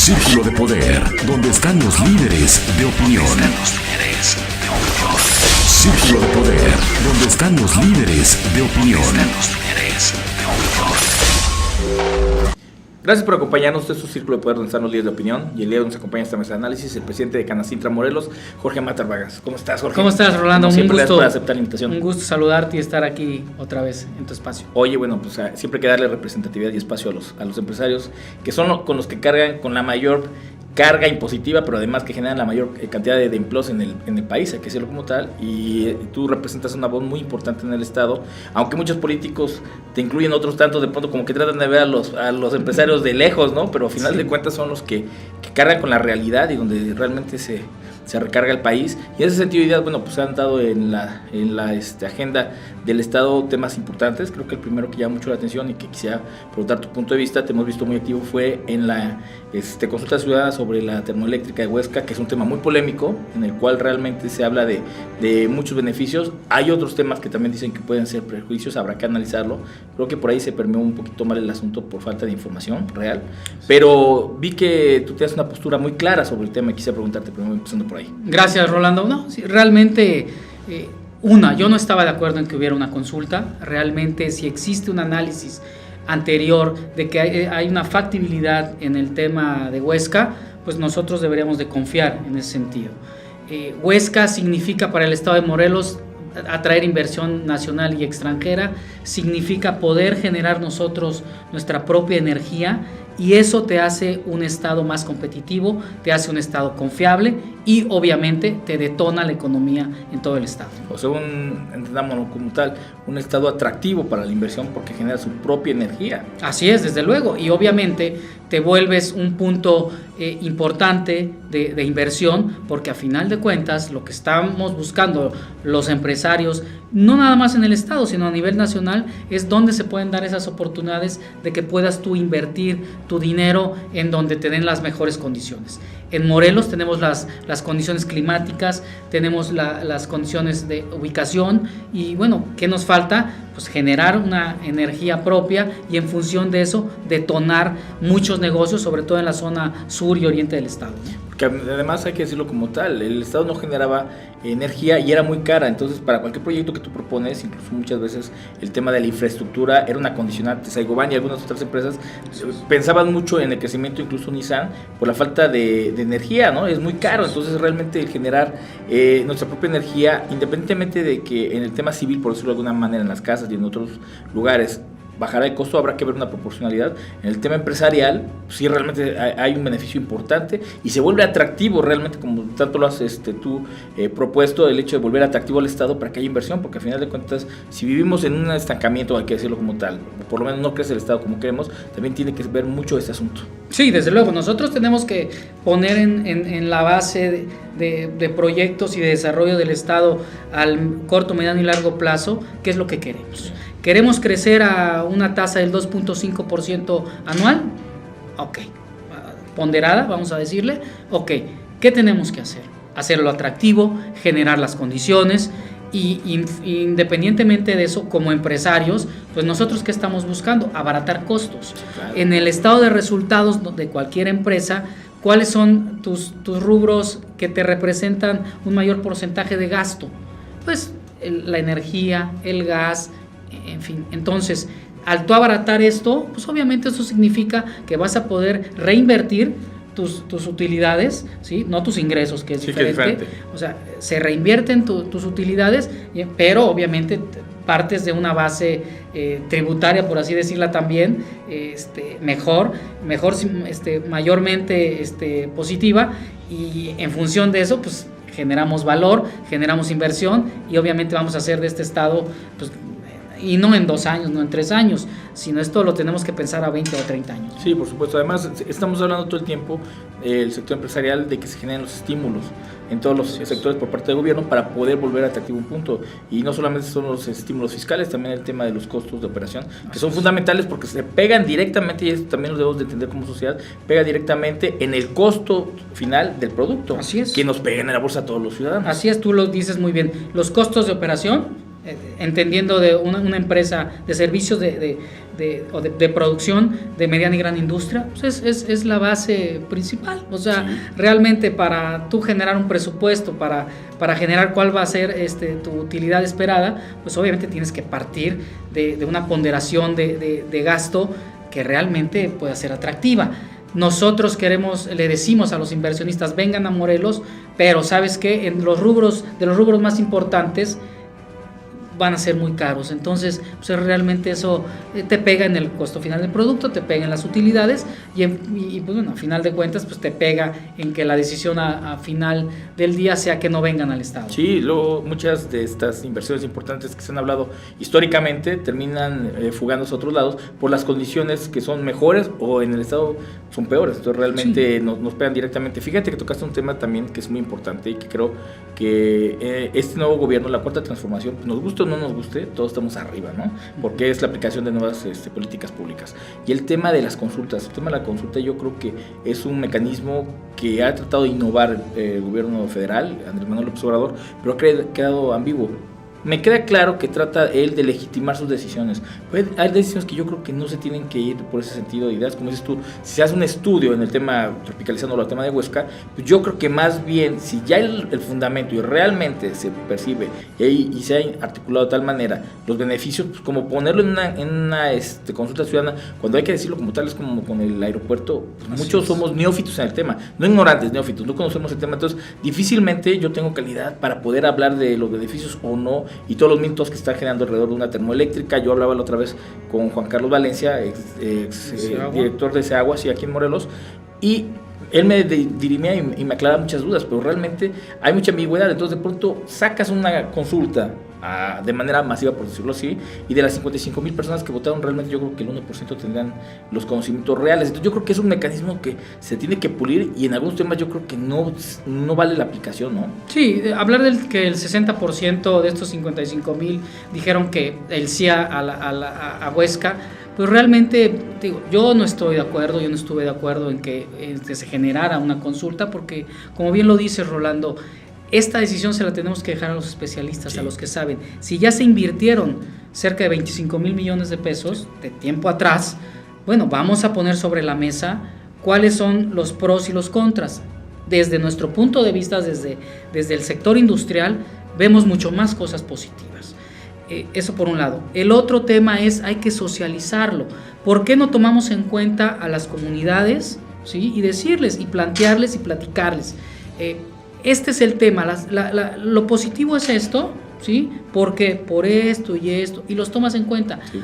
Círculo de Poder, donde están los líderes de opinión. Círculo de Poder, donde están los líderes de opinión. Gracias por acompañarnos. Este es su Círculo de Poder, donde están los líderes de opinión. Y el día de hoy nos acompaña esta mesa de análisis el presidente de Canacintra Morelos, Jorge Matar Vargas. ¿Cómo estás, Jorge? ¿Cómo estás, Rolando? Como siempre, un gusto, gracias por aceptar la invitación. Un gusto saludarte y estar aquí otra vez en tu espacio. Oye, bueno, pues siempre hay que darle representatividad y espacio a los empresarios, que son con los que cargan con la mayor carga impositiva, pero además que generan la mayor cantidad de empleos en el país, hay que decirlo como tal, y tú representas una voz muy importante en el Estado, aunque muchos políticos te incluyen otros tantos de pronto como que tratan de ver a los empresarios de lejos, ¿no? Pero al final de cuentas son los que cargan con la realidad y donde realmente se recarga el país, y en ese sentido de ideas, bueno, pues se han dado en la agenda del Estado temas importantes. Creo que el primero que llama mucho la atención y que quisiera preguntar tu punto de vista, te hemos visto muy activo, fue en la consulta ciudadana sobre la termoeléctrica de Huesca, que es un tema muy polémico, en el cual realmente se habla de muchos beneficios. Hay otros temas que también dicen que pueden ser prejuicios, habrá que analizarlo. Creo que por ahí se permeó un poquito mal el asunto por falta de información real, pero vi que tú tienes una postura muy clara sobre el tema y quisiera preguntarte primero, empezando por ahí. Gracias, Rolando. No, sí, realmente, yo no estaba de acuerdo en que hubiera una consulta. Realmente, si existe un análisis anterior de que hay una factibilidad en el tema de Huesca, pues nosotros deberíamos de confiar en ese sentido. Huesca significa para el estado de Morelos atraer inversión nacional y extranjera, significa poder generar nosotros nuestra propia energía, y eso te hace un estado más competitivo, te hace un estado confiable y obviamente te detona la economía en todo el estado. O sea, entendámoslo como tal, un estado atractivo para la inversión porque genera su propia energía. Así es, desde luego, y obviamente te vuelves un punto importante de inversión, porque a final de cuentas lo que estamos buscando los empresarios, no nada más en el estado, sino a nivel nacional, es donde se pueden dar esas oportunidades de que puedas tú invertir tu dinero en donde te den las mejores condiciones. En Morelos tenemos las condiciones climáticas, tenemos las condiciones de ubicación, y bueno, ¿qué nos falta? Pues generar una energía propia y en función de eso detonar muchos negocios, sobre todo en la zona sur y oriente del estado, ¿no? Porque además hay que decirlo como tal, el Estado no generaba energía y era muy cara, entonces para cualquier proyecto que tú propones, incluso muchas veces el tema de la infraestructura era una condicionante. Saint-Gobain y algunas otras empresas pensaban mucho en el crecimiento, incluso Nissan, por la falta de energía, ¿no? Es muy caro, entonces realmente el generar nuestra propia energía, independientemente de que en el tema civil, por decirlo de alguna manera, en las casas y en otros lugares, bajará el costo, habrá que ver una proporcionalidad. En el tema empresarial, sí realmente hay un beneficio importante y se vuelve atractivo realmente, como tanto lo has tú propuesto, el hecho de volver atractivo al Estado para que haya inversión, porque al final de cuentas, si vivimos en un estancamiento, hay que decirlo como tal, por lo menos no crece el Estado como queremos, también tiene que ver mucho este asunto. Sí, desde luego, nosotros tenemos que poner en la base de proyectos y de desarrollo del Estado al corto, mediano y largo plazo, qué es lo que queremos. ¿Queremos crecer a una tasa del 2.5% anual? Ok. Ponderada, vamos a decirle. Ok. ¿Qué tenemos que hacer? Hacerlo atractivo, generar las condiciones, y independientemente de eso, como empresarios, pues nosotros ¿qué estamos buscando? Abaratar costos. Claro. En el estado de resultados de cualquier empresa, ¿cuáles son tus rubros que te representan un mayor porcentaje de gasto? Pues la energía, el gas, en fin. Entonces, al tú abaratar esto, pues obviamente eso significa que vas a poder reinvertir tus utilidades, ¿sí? No tus ingresos, que es diferente. O sea, se reinvierten tus utilidades, pero obviamente partes de una base tributaria, por así decirla también, mejor, mayormente positiva, y en función de eso, pues generamos valor, generamos inversión, y obviamente vamos a hacer de este estado, pues, y no en 2 años, no en 3 años, sino esto lo tenemos que pensar a 20 o 30 años. Sí, por supuesto. Además, estamos hablando todo el tiempo, el sector empresarial, de que se generen los estímulos en todos los sectores por parte del gobierno para poder volver atractivo un punto. Y no solamente son los estímulos fiscales, también el tema de los costos de operación, que son fundamentales porque se pegan directamente, y eso también lo debemos de entender como sociedad, pega directamente en el costo final del producto. Así es. Que nos pega en la bolsa a todos los ciudadanos. Así es, tú lo dices muy bien. Los costos de operación, entendiendo de una empresa de servicios de de producción de mediana y gran industria, pues es la base principal. O sea, sí, realmente para tú generar un presupuesto, para generar cuál va a ser tu utilidad esperada, pues obviamente tienes que partir de una ponderación de gasto que realmente pueda ser atractiva. Nosotros le decimos a los inversionistas, vengan a Morelos, pero ¿sabes qué? En los rubros más importantes van a ser muy caros. Entonces, pues realmente eso te pega en el costo final del producto, te pega en las utilidades y pues bueno, a final de cuentas, pues te pega en que la decisión a final del día sea que no vengan al Estado. Sí, luego muchas de estas inversiones importantes que se han hablado históricamente terminan fugándose a otros lados por las condiciones que son mejores o en el Estado son peores. Entonces realmente sí, nos pegan directamente. Fíjate que tocaste un tema también que es muy importante y que creo que este nuevo gobierno, la Cuarta Transformación, nos gusta o no nos guste, todos estamos arriba, ¿no? Porque es la aplicación de nuevas políticas públicas. Y el tema de las consultas, yo creo que es un mecanismo que ha tratado de innovar el gobierno federal, Andrés Manuel López Obrador, pero ha quedado ambiguo. Me queda claro que trata él de legitimar sus decisiones. Pues hay decisiones que yo creo que no se tienen que ir por ese sentido de ideas. Como dices tú, si se hace un estudio en el tema, tropicalizándolo al tema de Huesca, pues yo creo que más bien, si ya el fundamento y realmente se percibe y se ha articulado de tal manera los beneficios, pues como ponerlo en una consulta ciudadana, cuando hay que decirlo como tal, es como con el aeropuerto, pues muchos somos neófitos en el tema, no ignorantes, neófitos, no conocemos el tema, entonces difícilmente yo tengo calidad para poder hablar de los beneficios o no, y todos los mitos que están generando alrededor de una termoeléctrica. Yo hablaba la otra vez con Juan Carlos Valencia, director de SEAGUA, sí, aquí en Morelos, y él me dirimía y me aclara muchas dudas, pero realmente hay mucha ambigüedad. Entonces de pronto sacas una consulta de manera masiva, por decirlo así, y de las 55,000 personas que votaron, realmente yo creo que el 1% tendrán los conocimientos reales. Entonces yo creo que es un mecanismo que se tiene que pulir y en algunos temas yo creo que no vale la aplicación, ¿no? Sí, hablar del que el 60% de estos 55,000 dijeron que el sí a Huesca, pues realmente, digo, yo no estoy de acuerdo, yo no estuve de acuerdo en que se generara una consulta, porque como bien lo dice Rolando, esta decisión se la tenemos que dejar a los especialistas, sí, a los que saben. Si ya se invirtieron cerca de 25,000 millones de pesos de tiempo atrás, bueno, vamos a poner sobre la mesa cuáles son los pros y los contras. Desde nuestro punto de vista, desde el sector industrial, vemos mucho más cosas positivas. Eso por un lado. El otro tema es, hay que socializarlo. ¿Por qué no tomamos en cuenta a las comunidades, ¿sí? Y decirles, y plantearles, y platicarles? Este es el tema, lo positivo es esto, ¿sí? Porque por esto y esto, y los tomas en cuenta. Sí,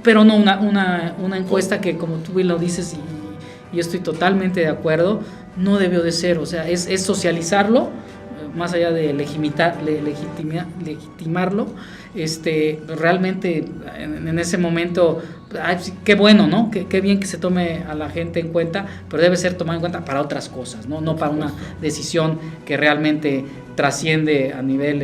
pero no una encuesta que, como tú bien lo dices, y yo estoy totalmente de acuerdo, no debió de ser. O sea, es socializarlo, más allá de legitimarlo. Realmente en ese momento, qué bueno, ¿no? Qué bien que se tome a la gente en cuenta, pero debe ser tomado en cuenta para otras cosas, no para una decisión que realmente trasciende a nivel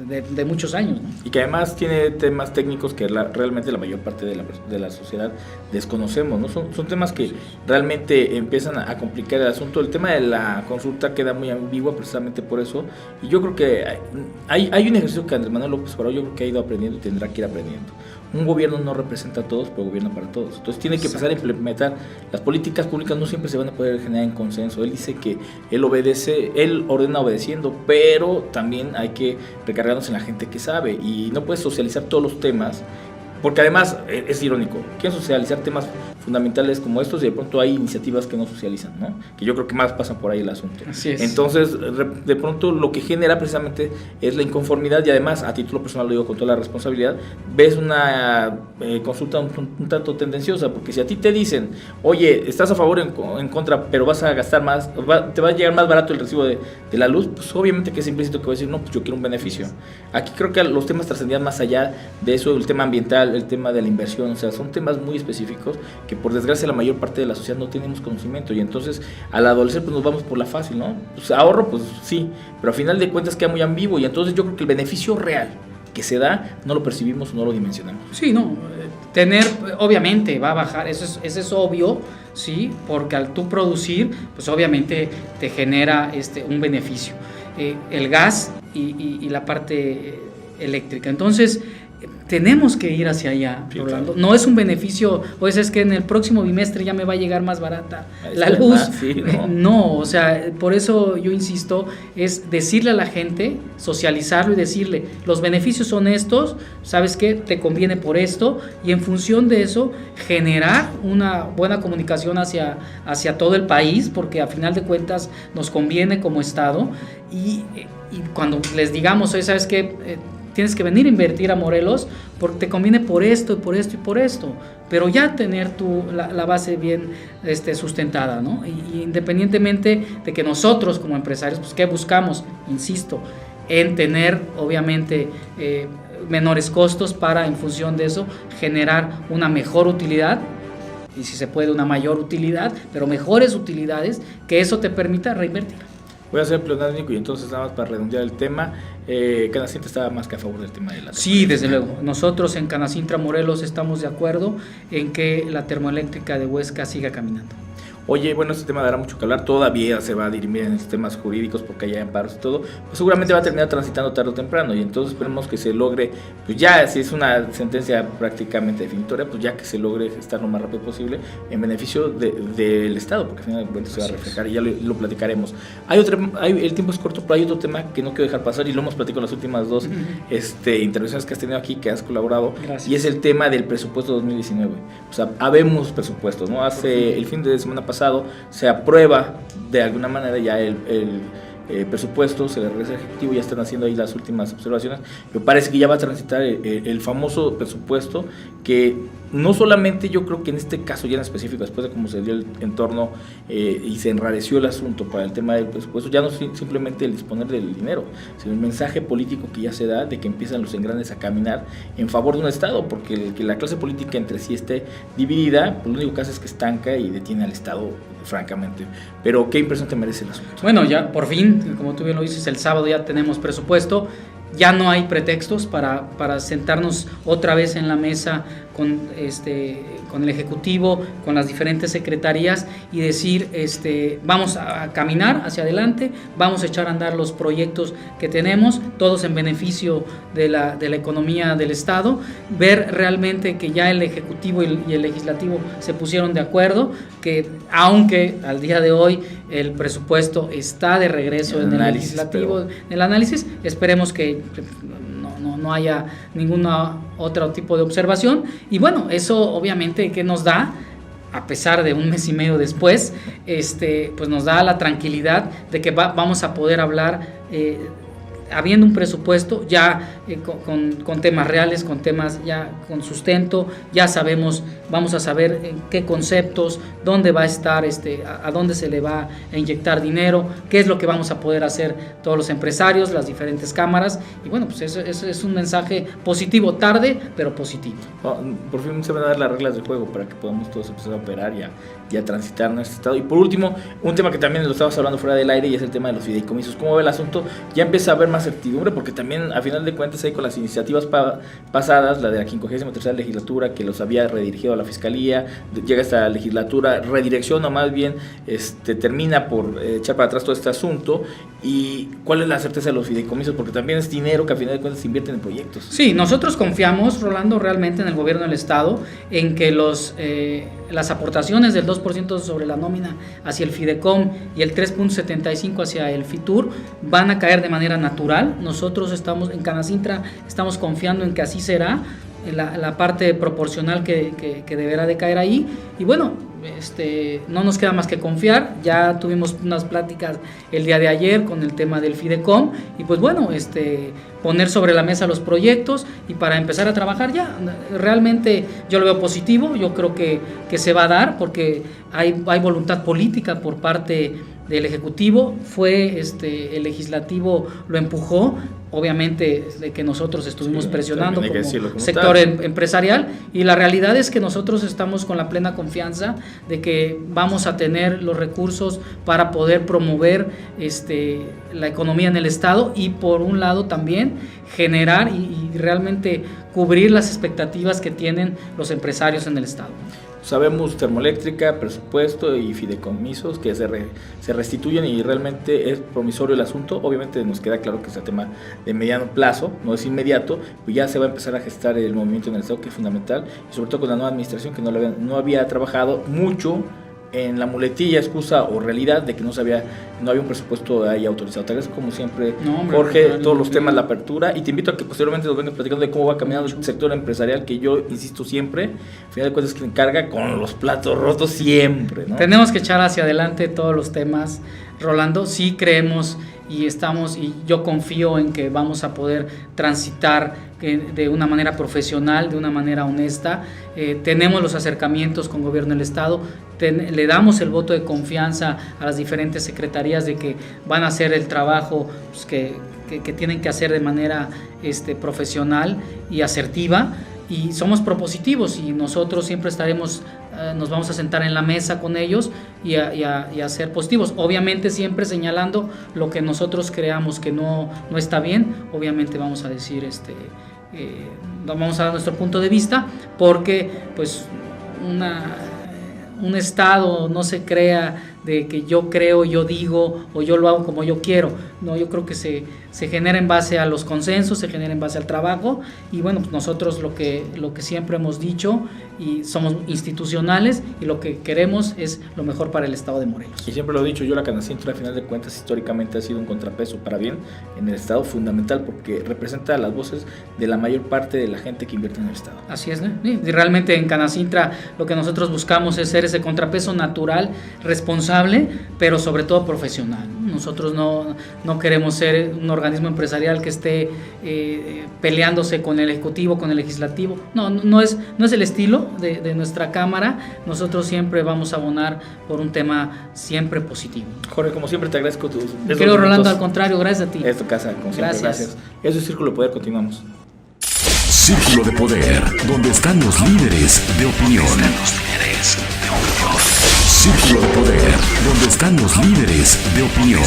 de muchos años, ¿no? Y que además tiene temas técnicos que realmente la mayor parte de la sociedad desconocemos, ¿no? Son temas que realmente empiezan a complicar el asunto. El tema de la consulta queda muy ambigua precisamente por eso, y yo creo que hay un ejercicio que Andrés Manuel López Obrador yo creo que ha ido aprendiendo y tendrá que ir aprendiendo. Un gobierno no representa a todos, pero gobierna para todos. Entonces tiene que empezar a implementar. Las políticas públicas no siempre se van a poder generar en consenso. Él dice que él ordena obedeciendo, pero también hay que recargarnos en la gente que sabe, y no puedes socializar todos los temas, porque además es irónico, quieren socializar temas fundamentales como estos y de pronto hay iniciativas que no socializan, ¿no? Que yo creo que más pasa por ahí el asunto. Así es. Entonces, de pronto lo que genera precisamente es la inconformidad, y además, a título personal lo digo con toda la responsabilidad, ves una consulta un tanto tendenciosa, porque si a ti te dicen, oye, estás a favor o en contra, pero vas a gastar más, te va a llegar más barato el recibo de la luz, pues obviamente que es implícito que voy a decir, no, pues yo quiero un beneficio. Aquí creo que los temas trascendían más allá de eso, el tema ambiental, el tema de la inversión, o sea, son temas muy específicos que por desgracia la mayor parte de la sociedad no tenemos conocimiento, y entonces al adolecer pues nos vamos por la fácil, ¿no? Pues ahorro, pues sí, pero al final de cuentas queda muy ambiguo, y entonces yo creo que el beneficio real que se da no lo percibimos, no lo dimensionamos. Sí, no, obviamente va a bajar, eso es obvio, sí, porque al tú producir, pues obviamente te genera un beneficio, el gas y la parte eléctrica. Entonces, tenemos que ir hacia allá, Sí, Rolando. claro. No es un beneficio, pues es que en el próximo bimestre ya me va a llegar más barata la Es luz. verdad, sí, ¿no? No, o sea, por eso yo insisto, es decirle a la gente, socializarlo y decirle, los beneficios son estos, ¿sabes qué? Te conviene por esto, y en función de eso, generar una buena comunicación hacia todo el país, porque a final de cuentas nos conviene como Estado, y cuando les digamos, oye, ¿sabes qué? Tienes que venir a invertir a Morelos porque te conviene por esto y por esto y por esto, pero ya tener la base bien sustentada, ¿no? Y independientemente de que nosotros como empresarios, pues ¿qué buscamos? Insisto, en tener obviamente menores costos para en función de eso generar una mejor utilidad, y si se puede una mayor utilidad, pero mejores utilidades, que eso te permita reinvertir. Voy a ser pleonasmico y entonces nada más para redondear el tema, Canacintra estaba más que a favor del tema de la Sí, desde luego. Nosotros en Canacintra Morelos estamos de acuerdo en que la termoeléctrica de Huesca siga caminando. Oye, bueno, este tema dará mucho que hablar, todavía se va a dirimir en los temas jurídicos porque hay amparos y todo, pues seguramente va a terminar transitando tarde o temprano, y entonces esperemos que se logre, pues ya si es una sentencia prácticamente definitoria, pues ya que se logre estar lo más rápido posible en beneficio del Estado, porque al final de cuentas se va a reflejar y ya lo platicaremos. El tiempo es corto, pero hay otro tema que no quiero dejar pasar y lo hemos platicado en las últimas dos intervenciones que has tenido aquí, que has colaborado. Gracias. Y es el tema del presupuesto 2019. O sea, habemos presupuestos, ¿no? El fin de semana pasado se aprueba de alguna manera ya el presupuesto, se le regresa al Ejecutivo, ya están haciendo ahí las últimas observaciones, pero parece que ya va a transitar el famoso presupuesto, que no solamente yo creo que en este caso ya en específico, después de cómo se dio el entorno y se enrareció el asunto para el tema del presupuesto, ya no es simplemente el disponer del dinero, sino el mensaje político que ya se da de que empiezan los engranes a caminar en favor de un Estado, porque que la clase política entre sí esté dividida, pues lo único que hace es que estanca y detiene al Estado, francamente. Pero ¿qué impresión te merece el asunto? Bueno, ya por fin, como tú bien lo dices, el sábado ya tenemos presupuesto. Ya no hay pretextos para sentarnos otra vez en la mesa con el Ejecutivo, con las diferentes secretarías y decir, vamos a caminar hacia adelante, vamos a echar a andar los proyectos que tenemos, todos en beneficio de la economía del Estado, ver realmente que ya el Ejecutivo y el Legislativo se pusieron de acuerdo, que aunque al día de hoy el presupuesto está de regreso en el Legislativo, en el análisis, esperemos que no haya ninguna otro tipo de observación, y bueno, eso obviamente que nos da, a pesar de un mes y medio después, pues nos da la tranquilidad de que vamos a poder hablar habiendo un presupuesto ya con temas reales, con temas ya con sustento, ya sabemos, vamos a saber en qué conceptos, dónde va a estar, a dónde se le va a inyectar dinero, qué es lo que vamos a poder hacer todos los empresarios, las diferentes cámaras, y bueno, pues eso es un mensaje positivo, tarde, pero positivo. Por fin se van a dar las reglas del juego para que podamos todos empezar a operar y a transitar en este estado. Y por último, un tema que también lo estábamos hablando fuera del aire, y es el tema de los fideicomisos. ¿Cómo ve el asunto? Ya empieza a haber más certidumbre, porque también a final de cuentas ahí con las iniciativas pasadas, la de la 53ª legislatura que los había redirigido a la Fiscalía, llega esta legislatura, redirecciona más bien, termina por echar para atrás todo este asunto. ¿Y cuál es la certeza de los fideicomisos? Porque también es dinero que a final de cuentas se invierten en proyectos. Sí, nosotros confiamos, Rolando, realmente en el gobierno del Estado, en que las aportaciones del 2% sobre la nómina hacia el Fidecom y el 3.75% hacia el Fitur van a caer de manera natural. Nosotros en Canacintra estamos confiando en que así será, la parte proporcional que deberá de caer ahí, y bueno, no nos queda más que confiar. Ya tuvimos unas pláticas el día de ayer con el tema del Fidecom, y pues bueno, poner sobre la mesa los proyectos y para empezar a trabajar ya. Realmente yo lo veo positivo, yo creo que se va a dar porque hay voluntad política por parte del Ejecutivo, el Legislativo lo empujó, obviamente de que nosotros estuvimos presionando como sector empresarial, y la realidad es que nosotros estamos con la plena confianza de que vamos a tener los recursos para poder promover la economía en el Estado, y por un lado también generar y realmente cubrir las expectativas que tienen los empresarios en el Estado. sabemos termoeléctrica, presupuesto y fideicomisos que se restituyen y realmente es promisorio el asunto. Obviamente nos queda claro que es un tema de mediano plazo, no es inmediato, pues ya se va a empezar a gestar el movimiento en el Estado, que es fundamental, y sobre todo con la nueva administración que no había trabajado mucho en la muletilla, excusa o realidad de que no había un presupuesto ahí autorizado. Te agradezco como siempre, Jorge, todos los temas, la apertura, y te invito a que posteriormente nos vengas platicando de cómo va caminando el sector empresarial, que yo insisto siempre, al final de cuentas es quien carga con los platos rotos siempre, ¿no? Tenemos que echar hacia adelante todos los temas, Rolando. Sí creemos y yo confío en que vamos a poder transitar de una manera profesional, de una manera honesta. Tenemos los acercamientos con gobierno del Estado, le damos el voto de confianza a las diferentes secretarías de que van a hacer el trabajo pues, que tienen que hacer de manera profesional y asertiva, y somos propositivos, y nosotros siempre nos vamos a sentar en la mesa con ellos y a ser positivos, obviamente siempre señalando lo que nosotros creamos que no está bien. Obviamente vamos a decir vamos a dar nuestro punto de vista, porque pues un Estado no se crea de que yo creo, yo digo o yo lo hago como yo quiero. No, yo creo que se genera en base a los consensos, se genera en base al trabajo, y bueno, pues nosotros lo que siempre hemos dicho, y somos institucionales, y lo que queremos es lo mejor para el Estado de Morelos. Y siempre lo he dicho yo, la Canacintra, al final de cuentas, históricamente ha sido un contrapeso para bien en el Estado, fundamental, porque representa las voces de la mayor parte de la gente que invierte en el Estado. Así es, ¿no? Y realmente en Canacintra lo que nosotros buscamos es ser ese contrapeso natural, responsable, pero sobre todo profesional. Nosotros no queremos ser un organismo empresarial que esté peleándose con el Ejecutivo, con el Legislativo. No es el estilo de nuestra Cámara. Nosotros siempre vamos a abonar por un tema siempre positivo. Jorge, como siempre te agradezco tus Quiero, Rolando, al contrario, gracias a ti. Es tu casa, como siempre, gracias. Eso es Círculo de Poder, continuamos. Círculo de Poder, donde están los líderes de opinión. Círculo de Poder, donde están los líderes de opinión.